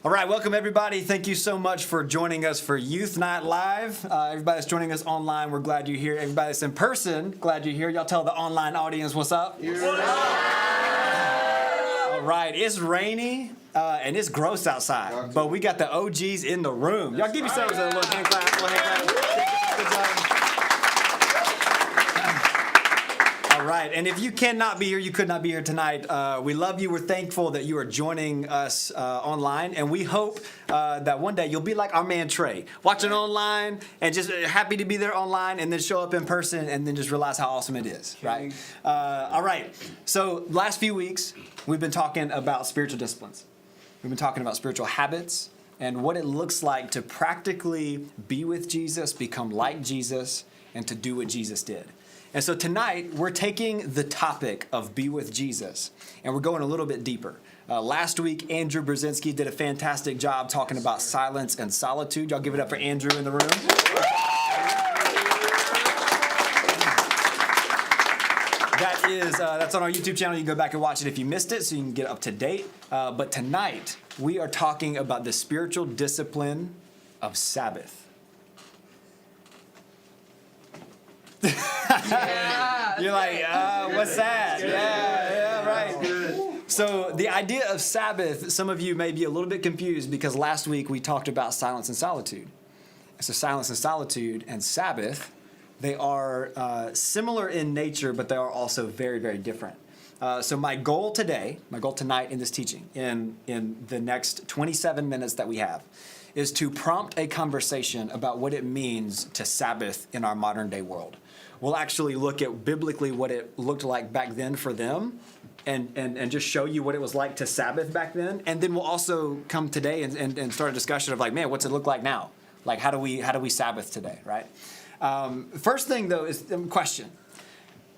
All right, welcome everybody. Thank you so much for joining us for Youth Night Live. Everybody that's joining us online, we're glad you're here. Everybody that's in person, glad you're here. Y'all tell the online audience what's up. All right, it's rainy and it's gross outside, but we got the OGs in the room. Y'all give yourselves a little hand clap. Good job. All right, and if you cannot be here, you could not be here tonight, we love you. We're thankful that you are joining us online, and we hope that one day you'll be like our man Trey, watching online and just happy to be there online, and then show up in person and then just realize how awesome it is, right? All right, so last few weeks, we've been talking about spiritual disciplines. We've been talking about spiritual habits and what it looks like to practically be with Jesus, become like Jesus, and to do what Jesus did. And so tonight, we're taking the topic of be with Jesus, and we're going a little bit deeper. Last week, Andrew Brzezinski did a fantastic job talking about silence and solitude. Y'all give it up for Andrew in the room. That's on our YouTube channel. You can go back and watch it if you missed it, so you can get up to date. But tonight, we are talking about the spiritual discipline of Sabbath. You're like, what's that? Yeah, right. So the idea of Sabbath, some of you may be a little bit confused because last week we talked about silence and solitude. So silence and solitude and Sabbath, they are similar in nature, but they are also very, very different. So my goal tonight in this teaching, in the next 27 minutes that we have, is to prompt a conversation about what it means to Sabbath in our modern day world. We'll actually look at biblically what it looked like back then for them and just show you what it was like to Sabbath back then. And then we'll also come today and start a discussion of like, man, what's it look like now? Like, how do we Sabbath today, right? First thing, though, is a question.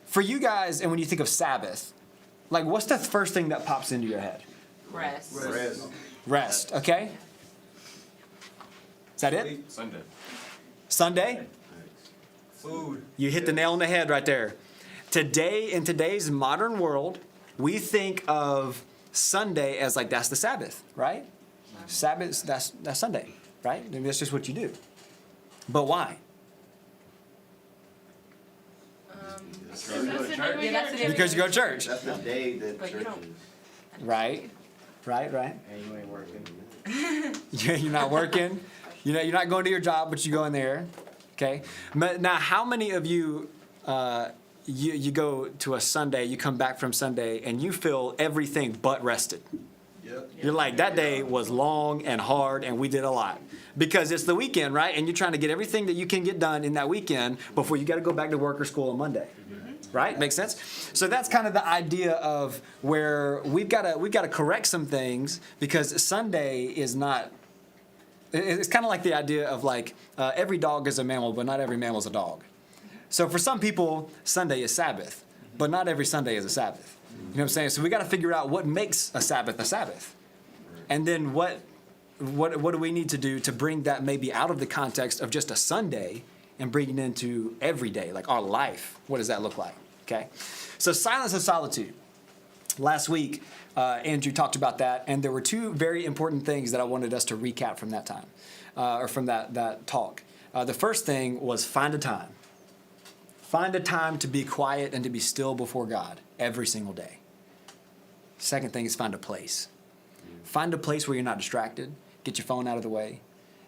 For you guys, and when you think of Sabbath, like, what's the first thing that pops into your head? Rest, okay? Is that it? Sunday? Food. You hit the nail on the head right there. Today, in today's modern world, we think of Sunday as like that's the Sabbath, right? Sabbath, that's Sunday, right? I mean, that's just what you do. But why? Because you go to church. That's the day that church is. Right. And you ain't working. You're not working. You're not going to your job, but you go in there. Okay. Now, how many of you, you go to a Sunday, you come back from Sunday, and you feel everything but rested? Yep. You're like, that day was long and hard, and we did a lot. Because it's the weekend, right? And you're trying to get everything that you can get done in that weekend before you got to go back to work or school on Monday. Right? Makes sense? So that's kind of the idea of where we've got to correct some things because Sunday is not. It's kind of like the idea of like every dog is a mammal, but not every mammal is a dog. So for some people, Sunday is Sabbath, but not every Sunday is a Sabbath. You know what I'm saying? So we got to figure out what makes a Sabbath, and then what do we need to do to bring that maybe out of the context of just a Sunday and bring it into every day, like our life. What does that look like? Okay. So silence and solitude. Last week, Andrew talked about that, and there were two very important things that I wanted us to recap from that time, or from that talk. The first thing was find a time. Find a time to be quiet and to be still before God every single day. Second thing is find a place. Find a place where you're not distracted. Get your phone out of the way.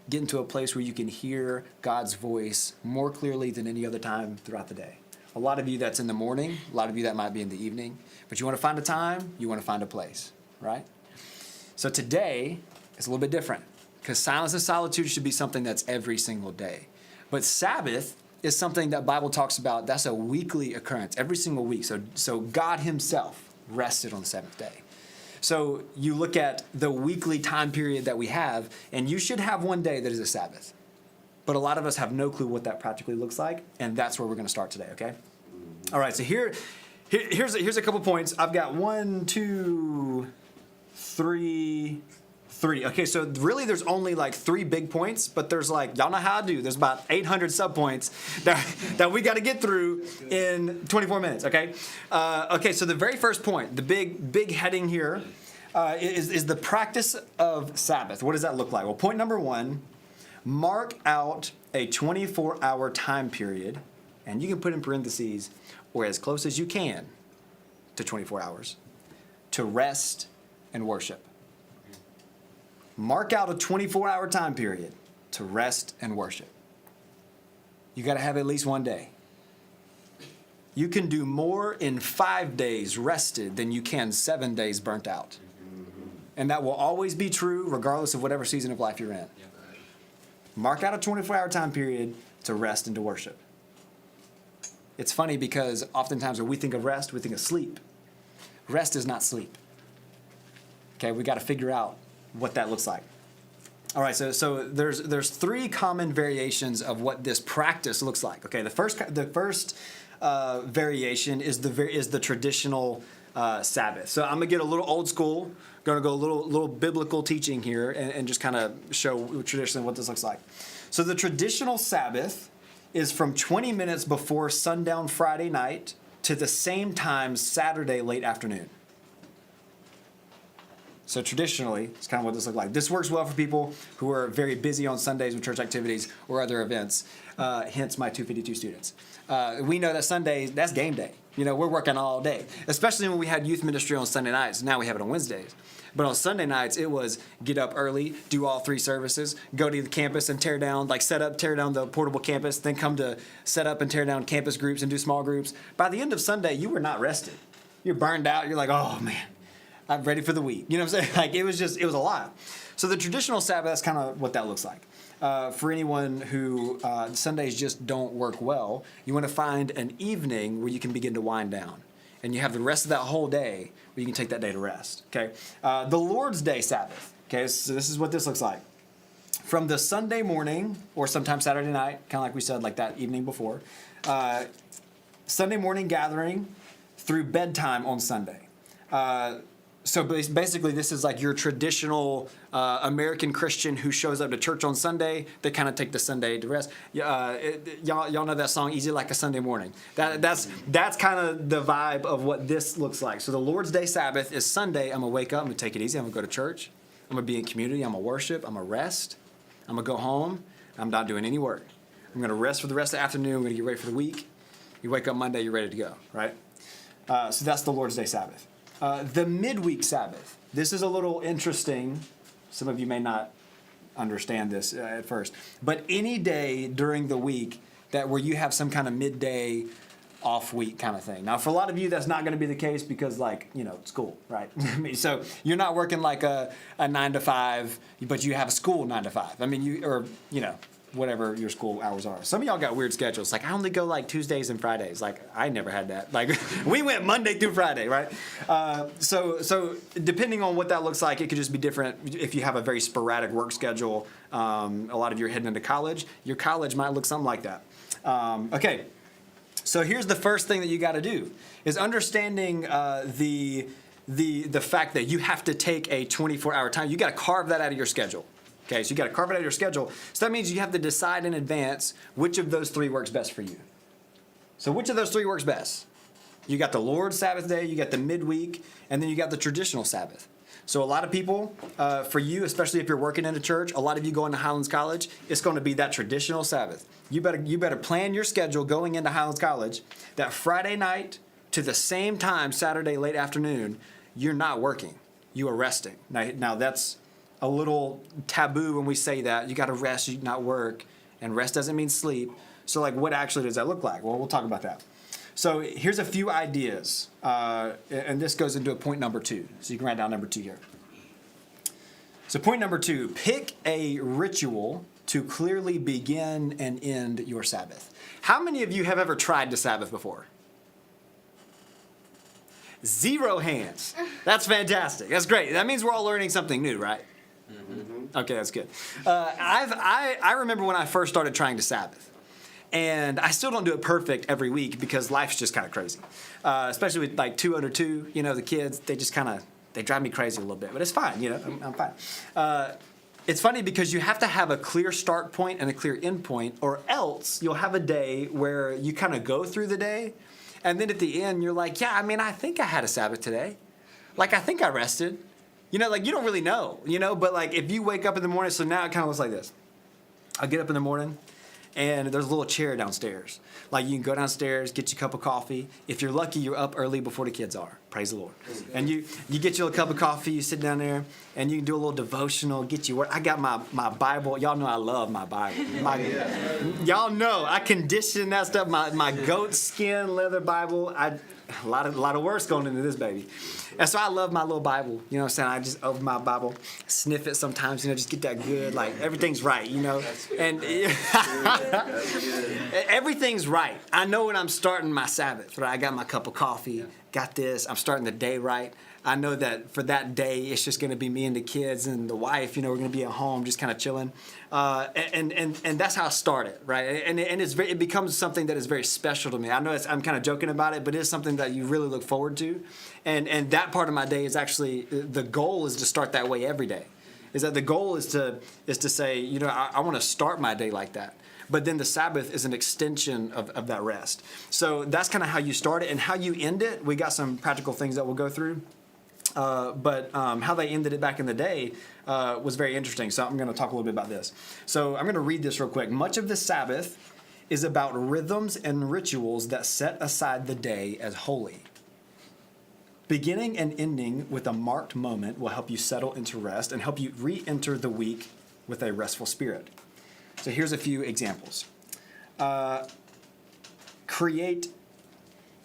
Get into a place where you can hear God's voice more clearly than any other time throughout the day. A lot of you that's in the morning, a lot of you that might be in the evening. But you want to find a time, you want to find a place, right? So today is a little bit different because silence and solitude should be something that's every single day. But Sabbath is something that Bible talks about. That's a weekly occurrence, every single week. So God himself rested on the seventh day. So you look at the weekly time period that we have, and you should have one day that is a Sabbath. But a lot of us have no clue what that practically looks like, and that's where we're going to start today, okay? All right, so here's a couple points. I've got 1, 2, 3. Okay, so really there's only like 3 big points, but there's like, y'all know how I do. There's about 800 subpoints that we got to get through in 24 minutes, okay? Okay, so the very first point, the big heading here, is the practice of Sabbath. What does that look like? Well, point number one, mark out a 24-hour time period, and you can put in parentheses, or as close as you can to 24 hours, to rest and worship. Mark out a 24-hour time period to rest and worship. You got to have at least one day. You can do more in 5 days rested than you can 7 days burnt out. And that will always be true regardless of whatever season of life you're in. Mark out a 24-hour time period to rest and to worship. It's funny because oftentimes when we think of rest, we think of sleep. Rest is not sleep. Okay, we got to figure out what that looks like. All right, so there's three common variations of what this practice looks like. Okay, the first variation is the traditional Sabbath. So I'm gonna get a little old school. Gonna go a little biblical teaching here and just kind of show traditionally what this looks like. So the traditional Sabbath is from 20 minutes before sundown Friday night to the same time Saturday late afternoon. So traditionally, it's kind of what this looks like. This works well for people who are very busy on Sundays with church activities or other events, hence my 252 students. We know that Sundays, that's game day. You know, we're working all day, especially when we had youth ministry on Sunday nights. Now we have it on Wednesdays. But on Sunday nights, it was get up early, do all three services, go to the campus and tear down the portable campus, then come to set up and tear down campus groups and do small groups. By the end of Sunday, you were not rested. You're burned out. You're like, oh, man, I'm ready for the week. You know what I'm saying? Like, it was a lot. So the traditional Sabbath, that's kind of what that looks like. For anyone who Sundays just don't work well, you want to find an evening where you can begin to wind down. And you have the rest of that whole day where you can take that day to rest. Okay, the Lord's Day Sabbath. Okay, so this is what this looks like. From the Sunday morning, or sometimes Saturday night, kind of like we said, like that evening before, Sunday morning gathering through bedtime on Sunday. So basically, this is like your traditional American Christian who shows up to church on Sunday. They kind of take the Sunday to rest. Y'all know that song, "Easy Like a Sunday Morning." That's kind of the vibe of what this looks like. So the Lord's Day Sabbath is Sunday. I'm gonna wake up. I'm gonna take it easy. I'm gonna go to church. I'm gonna be in community. I'm gonna worship. I'm gonna rest. I'm gonna go home. I'm not doing any work. I'm gonna rest for the rest of the afternoon. I'm gonna get ready for the week. You wake up Monday. You're ready to go. Right. So that's the Lord's Day Sabbath. The midweek Sabbath. This is a little interesting. Some of you may not understand this at first. But any day during the week where you have some kind of midday off week kind of thing. Now, for a lot of you, that's not going to be the case because, school, right? So you're not working like a 9 to 5, but you have a school 9 to 5. Whatever your school hours are. Some of y'all got weird schedules. Like, I only go like Tuesdays and Fridays. Like, I never had that. Like, we went Monday through Friday, right? So depending on what that looks like, it could just be different. If you have a very sporadic work schedule, a lot of you are heading into college, your college might look something like that. Okay, so here's the first thing that you got to do is understanding the fact that you have to take a 24-hour time. You got to carve that out of your schedule. Okay, so you got to carve it out of your schedule. So that means you have to decide in advance which of those three works best for you. So which of those three works best? You got the Lord's Sabbath day, you got the midweek, and then you got the traditional Sabbath. So a lot of people, for you, especially if you're working in a church, a lot of you going to Highlands College, it's going to be that traditional Sabbath. You better plan your schedule going into Highlands College that Friday night to the same time Saturday late afternoon, you're not working. You are resting. Now that's a little taboo when we say that. You got to rest, you not work, and rest doesn't mean sleep. So what actually does that look like? Well, we'll talk about that. So here's a few ideas, and this goes into point number 2. So you can write down number 2 here. So point number 2, pick a ritual to clearly begin and end your Sabbath. How many of you have ever tried to Sabbath before? 0 hands. That's fantastic. That's great. That means we're all learning something new, right? Mm-hmm. Okay, that's good. I remember when I first started trying to Sabbath. And I still don't do it perfect every week because life's just kind of crazy. Especially with like 2 under 2, the kids, they just they drive me crazy a little bit. But it's fine, I'm fine. It's funny because you have to have a clear start point and a clear end point, or else you'll have a day where you kind of go through the day. And then at the end, you're like, I think I had a Sabbath today. Like, I think I rested. like you don't really know, but like if you wake up in the morning, so now it kind of looks like this. I get up in the morning and there's a little chair downstairs. Like you can go downstairs, get you a cup of coffee. If you're lucky, you're up early before the kids are. Praise the Lord. And you get you a cup of coffee, you sit down there, and you can do a little devotional, get you work. I got my Bible. Y'all know I love my Bible. Y'all know I condition that stuff. My goat skin leather Bible. A lot of work's going into this baby. And so I love my little Bible. You know what I'm saying? I just open my Bible, sniff it sometimes, just get that good, like everything's right, And everything's right. I know when I'm starting my Sabbath, right? I got my cup of coffee, got this. I'm starting the day right. I know that for that day, it's just going to be me and the kids and the wife. We're going to be at home, just kind of chilling, and that's how I start it, right? And it becomes something that is very special to me. I know I'm kind of joking about it, but it's something that you really look forward to, and that part of my day is actually the goal is to start that way every day. Is that the goal is to say, I want to start my day like that. But then the Sabbath is an extension of that rest. So that's kind of how you start it, and how you end it. We got some practical things that we'll go through. But how they ended it back in the day was very interesting. So I'm going to talk a little bit about this. So I'm going to read this real quick. Much of the Sabbath is about rhythms and rituals that set aside the day as holy. Beginning and ending with a marked moment will help you settle into rest and help you re-enter the week with a restful spirit. So here's a few examples. Create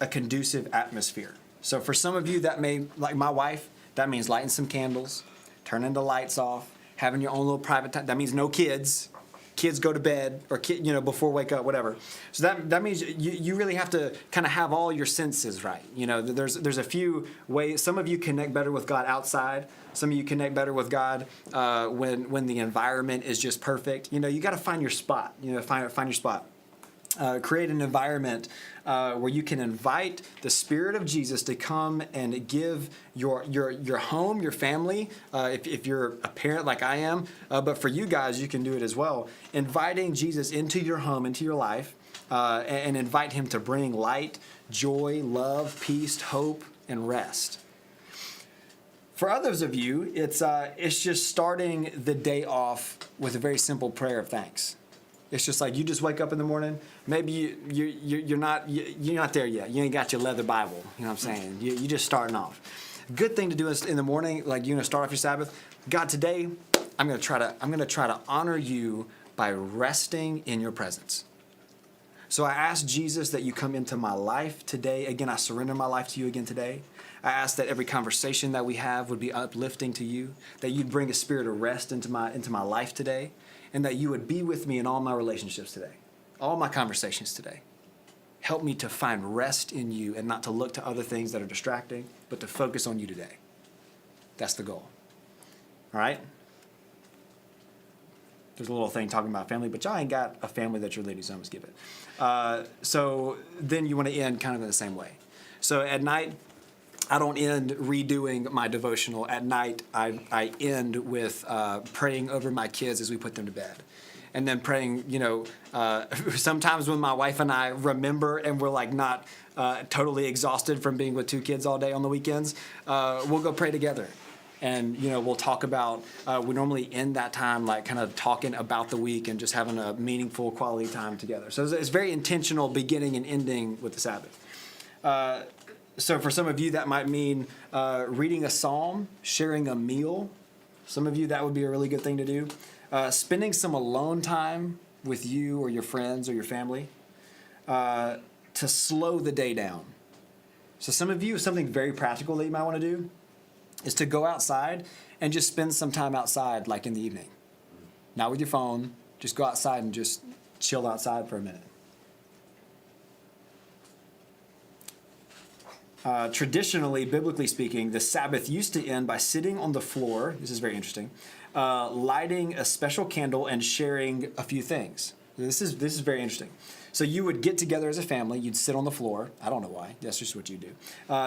a conducive atmosphere. So for some of you, that may, like my wife, that means lighting some candles, turning the lights off, having your own little private time. That means no kids. Kids go to bed or before wake up, whatever. So that means you really have to kind of have all your senses right. There's a few ways. Some of you connect better with God outside. Some of you connect better with God when the environment is just perfect. You got to find your spot. Find your spot. Create an environment where you can invite the Spirit of Jesus to come and give your home, your family, if you're a parent like I am, but for you guys, you can do it as well. Inviting Jesus into your home, into your life, and invite him to bring light, joy, love, peace, hope, and rest. For others of you, it's just starting the day off with a very simple prayer of thanks. It's just like you just wake up in the morning. Maybe you're not there yet. You ain't got your leather Bible. You know what I'm saying? You're just starting off. Good thing to do is in the morning, like you're gonna start off your Sabbath. God, today I'm gonna try to honor you by resting in your presence. So I ask Jesus that you come into my life today. Again, I surrender my life to you again today. I ask that every conversation that we have would be uplifting to you. That you'd bring a spirit of rest into my life today. And that you would be with me in all my relationships today, all my conversations today. Help me to find rest in you and not to look to other things that are distracting, but to focus on you today. That's the goal. All right? There's a little thing talking about family, but y'all ain't got a family that you're leading, so I'm going to skip it. So then you want to end kind of in the same way. So at night, I don't end redoing my devotional. At night, I end with praying over my kids as we put them to bed. And then praying, sometimes when my wife and I remember and we're like not totally exhausted from being with two kids all day on the weekends, we'll go pray together. And, we'll talk about, we normally end that time like kind of talking about the week and just having a meaningful quality time together. So it's very intentional beginning and ending with the Sabbath. So for some of you, that might mean reading a psalm, sharing a meal. Some of you, that would be a really good thing to do. Spending some alone time with you or your friends or your family to slow the day down. So some of you, something very practical that you might want to do is to go outside and just spend some time outside, like in the evening. Not with your phone. Just go outside and just chill outside for a minute. Traditionally, biblically speaking, the Sabbath used to end by sitting on the floor. This is very interesting. Lighting a special candle and sharing a few things. This is very interesting. So you would get together as a family. You'd sit on the floor. I don't know why. That's just what you do.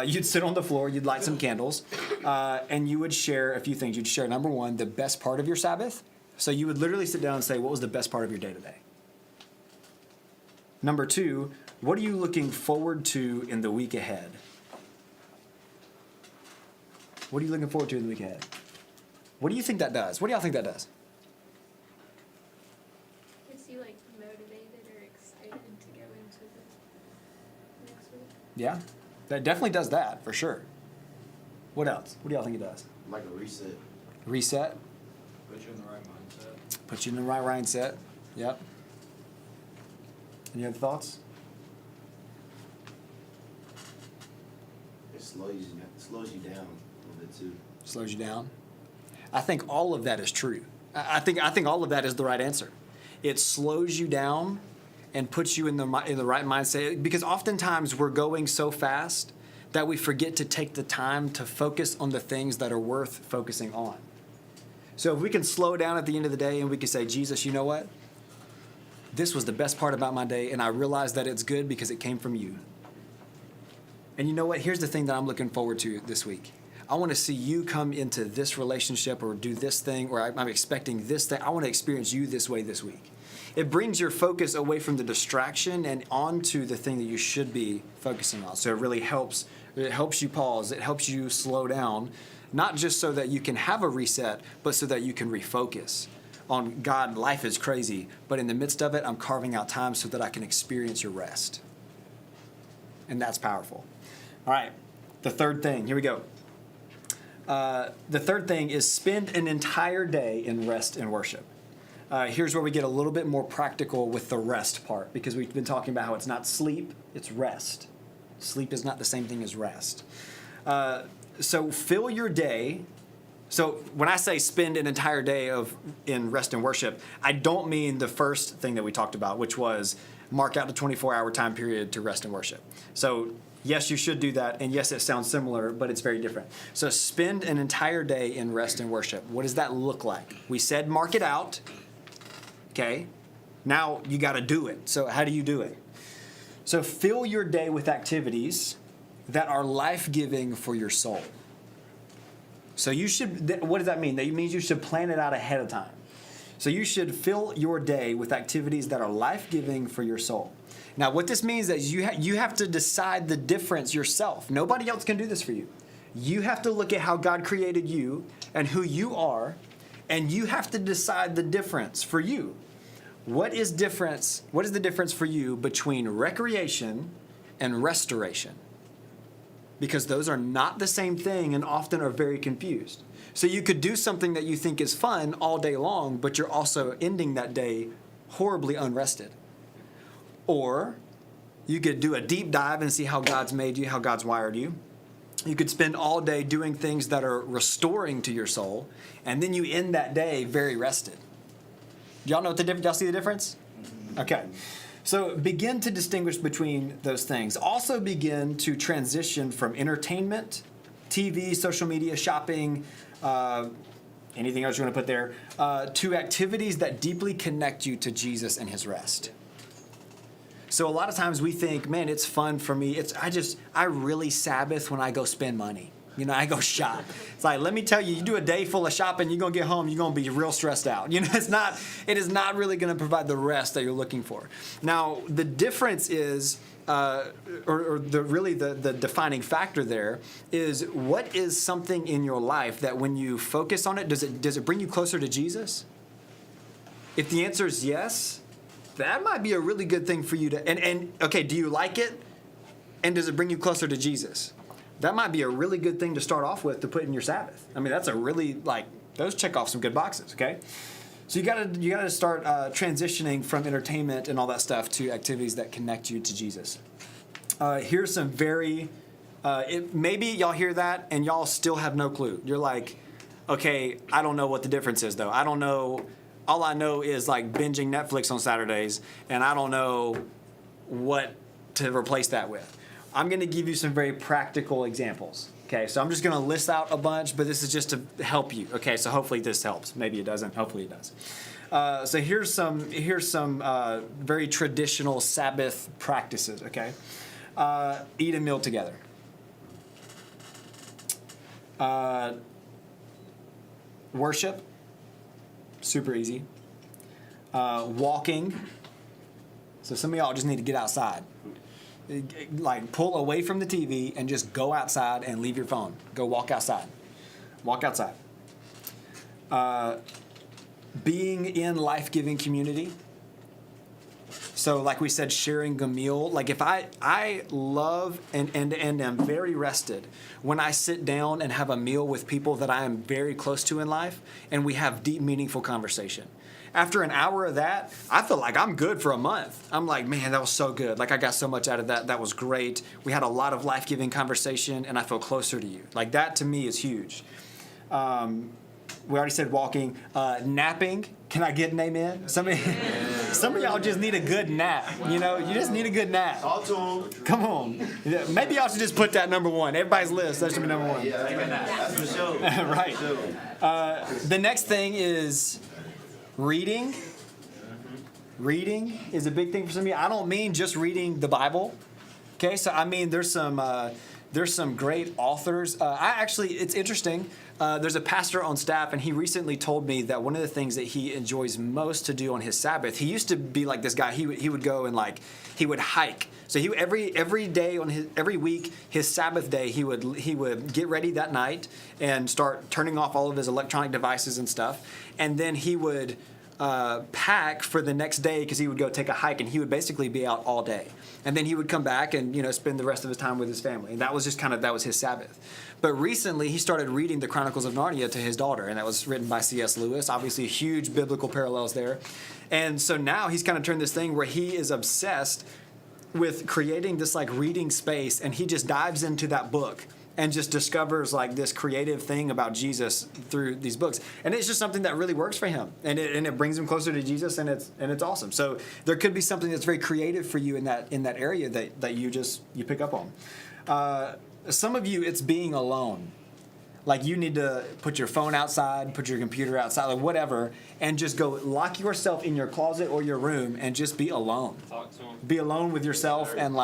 You'd sit on the floor. You'd light some candles, and you would share a few things. You'd share, number one, the best part of your Sabbath. So you would literally sit down and say, what was the best part of your day today? Number two, what are you looking forward to in the week ahead? What are you looking forward to in the week ahead? What do you think that does? What do y'all think that does? Gets you like motivated or excited to go into the next week. Yeah, that definitely does that for sure. What else? What do y'all think it does? Like a reset. Reset. Put you in the right mindset. Put you in the right mindset. Yep. Any other thoughts? It slows you down a little bit too. Slows you down. I think all of that is true. I think all of that is the right answer. It slows you down and puts you in the right mindset, because oftentimes we're going so fast that we forget to take the time to focus on the things that are worth focusing on. So if we can slow down at the end of the day and we can say, Jesus, you know what? This was the best part about my day, and I realize that it's good because it came from you. And you know what? Here's the thing that I'm looking forward to this week. I want to see you come into this relationship or do this thing, or I'm expecting this thing. I want to experience you this way this week. It brings your focus away from the distraction and onto the thing that you should be focusing on. So it really helps. It helps you pause. It helps you slow down, not just so that you can have a reset, but so that you can refocus on God. Life is crazy, but in the midst of it, I'm carving out time so that I can experience your rest. And that's powerful. All right, the third thing. Here we go. The third thing is spend an entire day in rest and worship. Here's where we get a little bit more practical with the rest part, because we've been talking about how it's not sleep, it's rest. Sleep is not the same thing as rest. So fill your day. So when I say spend an entire day in rest and worship, I don't mean the first thing that we talked about, which was mark out the 24-hour time period to rest and worship. So yes, you should do that, and yes, it sounds similar, but it's very different. So spend an entire day in rest and worship. What does that look like? We said mark it out, okay? Now you got to do it. So how do you do it? So fill your day with activities that are life-giving for your soul. So you should, what does that mean? That means you should plan it out ahead of time. So you should fill your day with activities that are life-giving for your soul. Now, what this means is you have to decide the difference yourself. Nobody else can do this for you. You have to look at how God created you and who you are, and you have to decide the difference for you. What is the difference for you between recreation and restoration? Because those are not the same thing and often are very confused. So you could do something that you think is fun all day long, but you're also ending that day horribly unrested. Or you could do a deep dive and see how God's made you, how God's wired you. You could spend all day doing things that are restoring to your soul, and then you end that day very rested. Y'all know what the difference? Y'all see the difference? Okay. So begin to distinguish between those things. Also begin to transition from entertainment, TV, social media, shopping, anything else you want to put there, to activities that deeply connect you to Jesus and his rest. So a lot of times we think, man, it's fun for me. I really Sabbath when I go spend money. You know, I go shop. It's like, let me tell you, you do a day full of shopping, you're going to get home, you're going to be real stressed out. You know, it is not really going to provide the rest that you're looking for. Now, the difference is, the defining factor there is, what is something in your life that when you focus on it, does it bring you closer to Jesus? If the answer is yes, that might be a really good thing for you to, and okay, do you like it? And does it bring you closer to Jesus? That might be a really good thing to start off with to put in your Sabbath. I mean, that's a really, those check off some good boxes, okay? So you gotta start transitioning from entertainment and all that stuff to activities that connect you to Jesus. Here's some very, maybe y'all hear that and y'all still have no clue. You're like, okay, I don't know what the difference is though. I don't know. All I know is binging Netflix on Saturdays, and I don't know what to replace that with. I'm going to give you some very practical examples. Okay, so I'm just going to list out a bunch, but this is just to help you. Okay, so hopefully this helps. Maybe it doesn't. Hopefully it does. So here's some very traditional Sabbath practices. Okay, eat a meal together. Worship. Super easy. Walking. So some of y'all just need to get outside. Pull away from the TV and just go outside and leave your phone. Go walk outside. Walk outside. being in life-giving community. So like we said, sharing a meal. Like if I love and am very rested when I sit down and have a meal with people that I am very close to in life and we have deep, meaningful conversation. After an hour of that, I feel like I'm good for a month. I'm like, man, that was so good. Like I got so much out of that. That was great. We had a lot of life-giving conversation and I feel closer to you. Like that to me is huge. We already said walking, napping. Can I get an amen? Some of y'all just need a good nap. You know, you just need a good nap. Talk to him. Come on. Yeah, maybe y'all should just put that number one. Everybody's list, that should be number one. Yeah, that's for sure. Right. The next thing is reading. Reading is a big thing for some of you. I don't mean just reading the Bible. Okay, so I mean there's some great authors. It's interesting. There's a pastor on staff, and he recently told me that one of the things that he enjoys most to do on his Sabbath, he used to be like this guy. He would go and he would hike. So every day every week, his Sabbath day, he would get ready that night and start turning off all of his electronic devices and stuff, and then he would pack for the next day because he would go take a hike, and he would basically be out all day. And then he would come back and spend the rest of his time with his family. And that was just that was his Sabbath. But recently he started reading the Chronicles of Narnia to his daughter, and that was written by C.S. Lewis. Obviously huge biblical parallels there. And so now he's kind of turned this thing where he is obsessed with creating this reading space, and he just dives into that book and just discovers this creative thing about Jesus through these books. And it's just something that really works for him. And it brings him closer to Jesus, and it's awesome. So there could be something that's very creative for you in that area that you pick up on. Some of you, it's being alone. Like you need to put your phone outside, put your computer outside, whatever, and just go lock yourself in your closet or your room and just be alone. Talk to him. Be alone with yourself and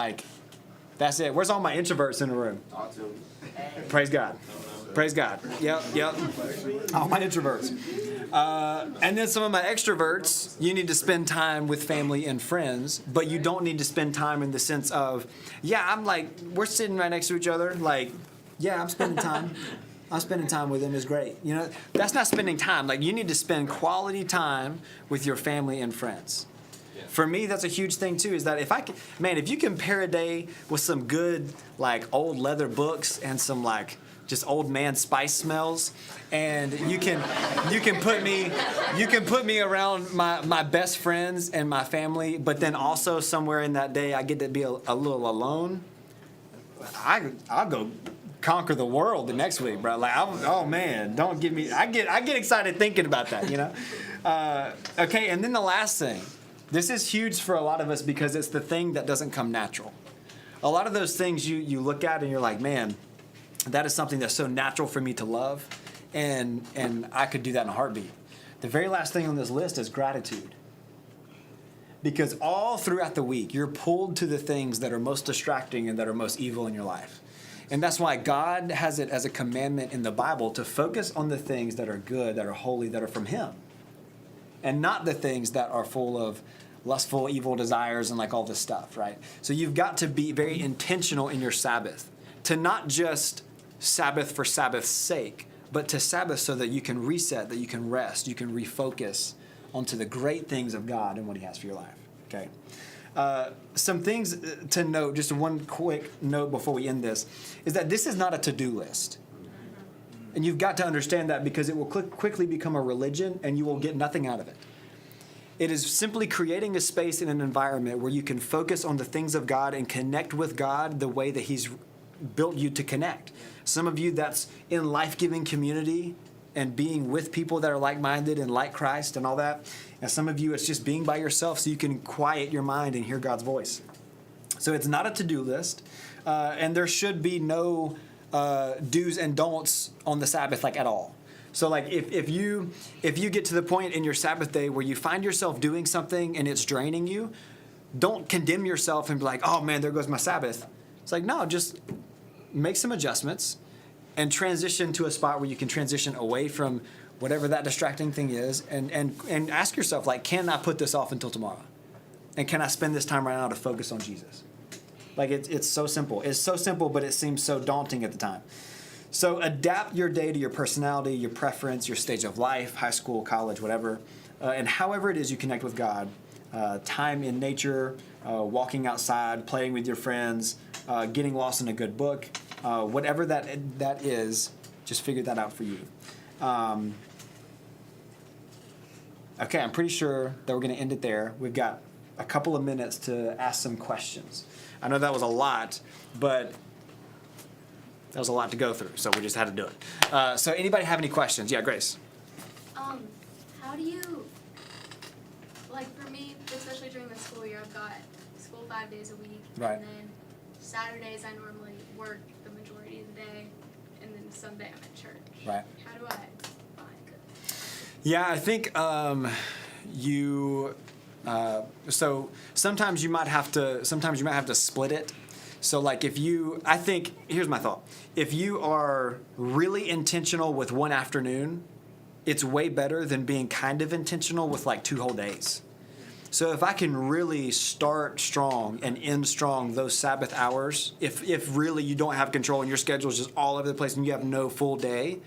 that's it. Where's all my introverts in the room? Talk to him. Praise God. Praise God. Yep. All my introverts. And then some of my extroverts, you need to spend time with family and friends, but you don't need to spend time in the sense of, we're sitting right next to each other. I'm spending time. I'm spending time with them is great. That's not spending time. You need to spend quality time with your family and friends. For me, that's a huge thing too, is that if you can pair a day with some good, old leather books and some, just old man spice smells, and you can put me around my best friends and my family, but then also somewhere in that day I get to be a little alone. I'll go conquer the world the next week, bro. Oh man, don't give me. I get excited thinking about that, Okay, and then the last thing. This is huge for a lot of us because it's the thing that doesn't come natural. A lot of those things you look at and you're like, man, that is something that's so natural for me to love, and I could do that in a heartbeat. The very last thing on this list is gratitude. Because all throughout the week, you're pulled to the things that are most distracting and that are most evil in your life. And that's why God has it as a commandment in the Bible to focus on the things that are good, that are holy, that are from Him. And not the things that are full of lustful, evil desires and all this stuff, right? So you've got to be very intentional in your Sabbath. To not just Sabbath for Sabbath's sake, but to Sabbath so that you can reset, that you can rest, you can refocus onto the great things of God and what He has for your life, okay? Some things to note, just one quick note before we end this, is that this is not a to-do list. And you've got to understand that because it will quickly become a religion and you will get nothing out of it. It is simply creating a space in an environment where you can focus on the things of God and connect with God the way that He's built you to connect. Some of you, that's in life-giving community and being with people that are like-minded and like Christ and all that. And some of you, it's just being by yourself so you can quiet your mind and hear God's voice. So it's not a to-do list. And there should be no do's and don'ts on the Sabbath at all. So if you get to the point in your Sabbath day where you find yourself doing something and it's draining you, don't condemn yourself and be like, oh man, there goes my Sabbath. It's no, just make some adjustments and transition to a spot where you can transition away from whatever that distracting thing is and ask yourself, can I put this off until tomorrow? And can I spend this time right now to focus on Jesus? It's so simple. It's so simple, but it seems so daunting at the time. So adapt your day to your personality, your preference, your stage of life, high school, college, whatever. And however it is you connect with God, time in nature, walking outside, playing with your friends, getting lost in a good book, whatever that is, just figure that out for you. Okay, I'm pretty sure that we're going to end it there. We've got a couple of minutes to ask some questions. I know that was a lot, but that was a lot to go through, so we just had to do it. So anybody have any questions? Yeah, Grace. How do you, like for me, especially during the school year, I've got school 5 days a week. Right. And then Saturdays I normally work the majority of the day, and then Sunday I'm at church. Right. How do I find it? Yeah, I think so sometimes you might have to split it. So like I think here's my thought. If you are really intentional with one afternoon, it's way better than being kind of intentional with like 2 whole days. So if I can really start strong and end strong those Sabbath hours, if really you don't have control and your schedule is just all over the place and you have no full day,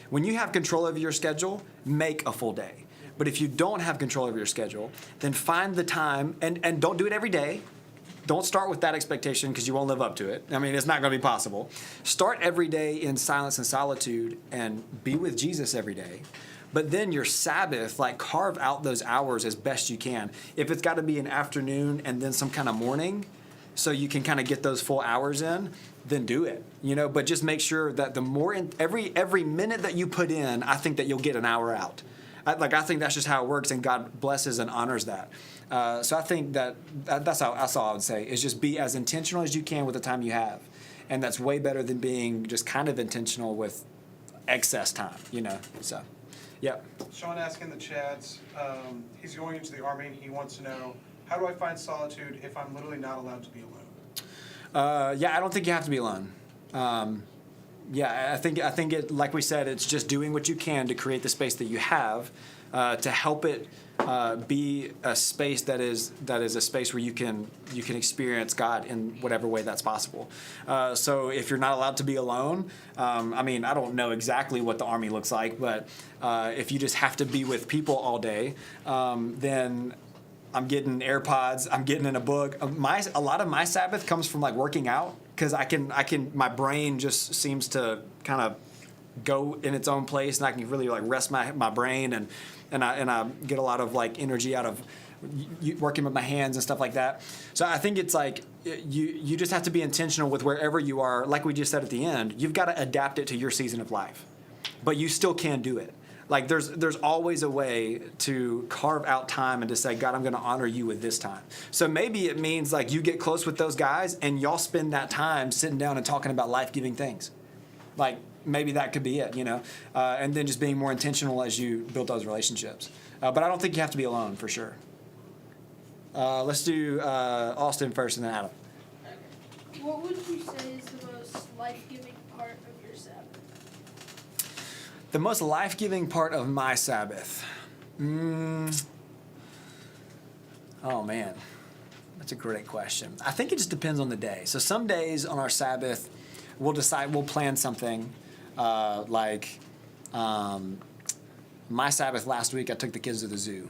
when you have control over your schedule, make a full day. But if you don't have control over your schedule, then find the time and don't do it every day. Don't start with that expectation because you won't live up to it. I mean, it's not going to be possible. Start every day in silence and solitude and be with Jesus every day. But then your Sabbath, like carve out those hours as best you can. If it's got to be an afternoon and then some kind of morning, so you can kind of get those full hours in, then do it. But just make sure that the more every minute that you put in, I think that you'll get an hour out. I think that's just how it works, and God blesses and honors that. So I think that's all I would say, is just be as intentional as you can with the time you have. And that's way better than being just kind of intentional with excess time, So, yeah. Sean asked in the chats, he's going into the Army and he wants to know, how do I find solitude if I'm literally not allowed to be alone? Yeah, I don't think you have to be alone. I think it, like we said, it's just doing what you can to create the space that you have, to help it be a space that is a space where you can experience God in whatever way that's possible. So if you're not allowed to be alone, I don't know exactly what the Army looks like, but if you just have to be with people all day, then I'm getting AirPods, I'm getting in a book. A lot of my Sabbath comes from like working out, because my brain just seems to kind of go in its own place, and I can really like rest my brain, and I get a lot of like energy out of working with my hands and stuff like that. So I think it's like you just have to be intentional with wherever you are. Like we just said at the end, you've got to adapt it to your season of life, but you still can do it. Like there's always a way to carve out time and to say, God, I'm going to honor you with this time. So maybe it means like you get close with those guys and y'all spend that time sitting down and talking about life-giving things. Like maybe that could be it, and then just being more intentional as you build those relationships. But I don't think you have to be alone for sure. Let's do Austin first and then Adam. What would you say is the most life-giving part of your Sabbath? The most life-giving part of my Sabbath? Oh, man. That's a great question. I think it just depends on the day. So some days on our Sabbath, we'll plan something like my Sabbath last week, I took the kids to the zoo.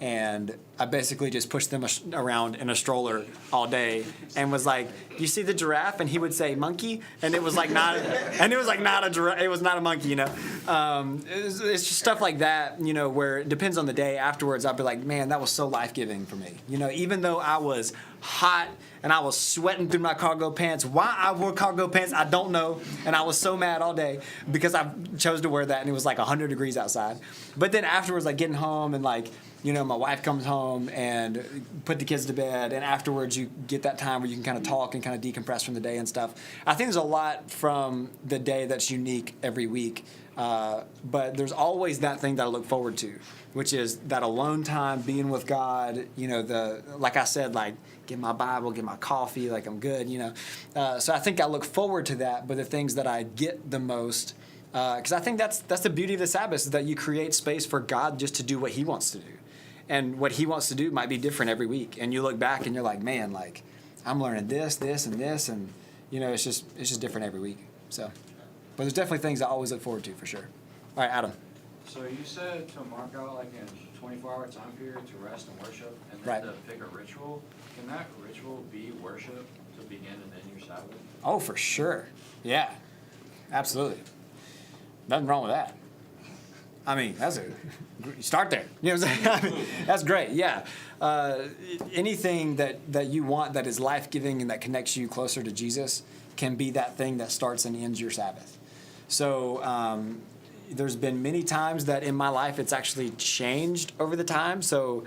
And I basically just pushed them around in a stroller all day and was like, "You see the giraffe?" And he would say, "Monkey," and it was like not a giraffe. It was not a monkey, It's just stuff like that, where it depends on the day. Afterwards, I'll be like, "Man, that was so life giving for me." Even though I was hot and I was sweating through my cargo pants. Why I wore cargo pants, I don't know. And I was so mad all day because I chose to wear that, and it was like 100 degrees outside. But then afterwards, like getting home and like, my wife comes home and put the kids to bed, and afterwards you get that time where you can kind of talk and kind of decompress from the day and stuff. I think there's a lot from the day that's unique every week, but there's always that thing that I look forward to, which is that alone time, being with God, like I said, like get my Bible, get my coffee, like I'm good, So I think I look forward to that, but the things that I get the most, because I think that's the beauty of the Sabbath, is that you create space for God just to do what he wants to do. And what he wants to do might be different every week. And you look back and you're like, man, like I'm learning this, and this, and it's just different every week. So, But there's definitely things I always look forward to for sure. All right, Adam. So you said to mark out like a 24-hour time period to rest and worship, and then Right. to pick a ritual. Can that ritual be worship to begin and end your Sabbath? Oh, for sure. Yeah, absolutely. Nothing wrong with that. I mean, you start there. You know what I'm saying? I mean, that's great. Yeah. Anything that you want that is life-giving and that connects you closer to Jesus can be that thing that starts and ends your Sabbath. So there's been many times that in my life it's actually changed over the time. So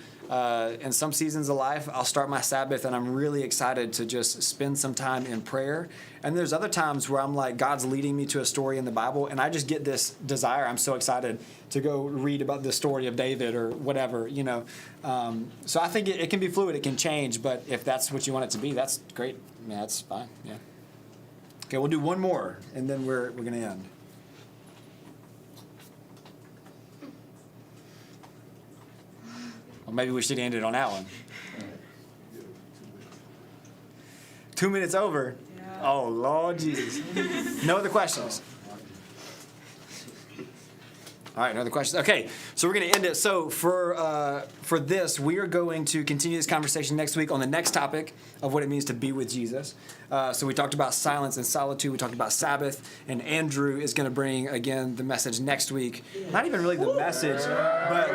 in some seasons of life, I'll start my Sabbath and I'm really excited to just spend some time in prayer. And there's other times where I'm like, God's leading me to a story in the Bible, and I just get this desire. I'm so excited to go read about the story of David or whatever, you know. So I think it can be fluid, it can change, but if that's what you want it to be, that's great. I mean, that's fine, yeah. Okay, we'll do one more, and then we're going to end. Well, maybe we should end it on that one. 2 minutes over? Oh, Lord Jesus. No other questions? All right, no other questions? Okay, so we're going to end it. So for this, we are going to continue this conversation next week on the next topic of what it means to be with Jesus. So we talked about silence and solitude. We talked about Sabbath. And Andrew is going to bring, again, the message next week. Not even really the message, but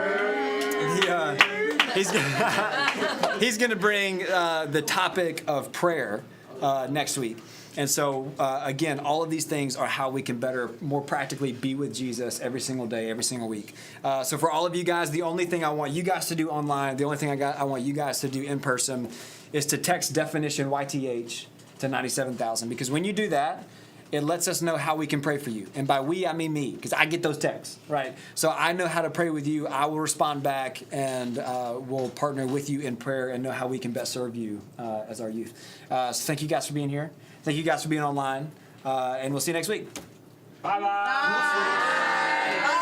he's going to bring the topic of prayer next week. And so, again, all of these things are how we can better, more practically be with Jesus every single day, every single week. So for all of you guys, the only thing I want you guys to do online, the only thing I want you guys to do in person is to text definitionyth to 97,000. Because when you do that, it lets us know how we can pray for you. And by we, I mean me, because I get those texts, right? So I know how to pray with you. I will respond back, and we'll partner with you in prayer and know how we can best serve you as our youth. So thank you guys for being here. Thank you guys for being online. And we'll see you next week. Bye-bye. Bye.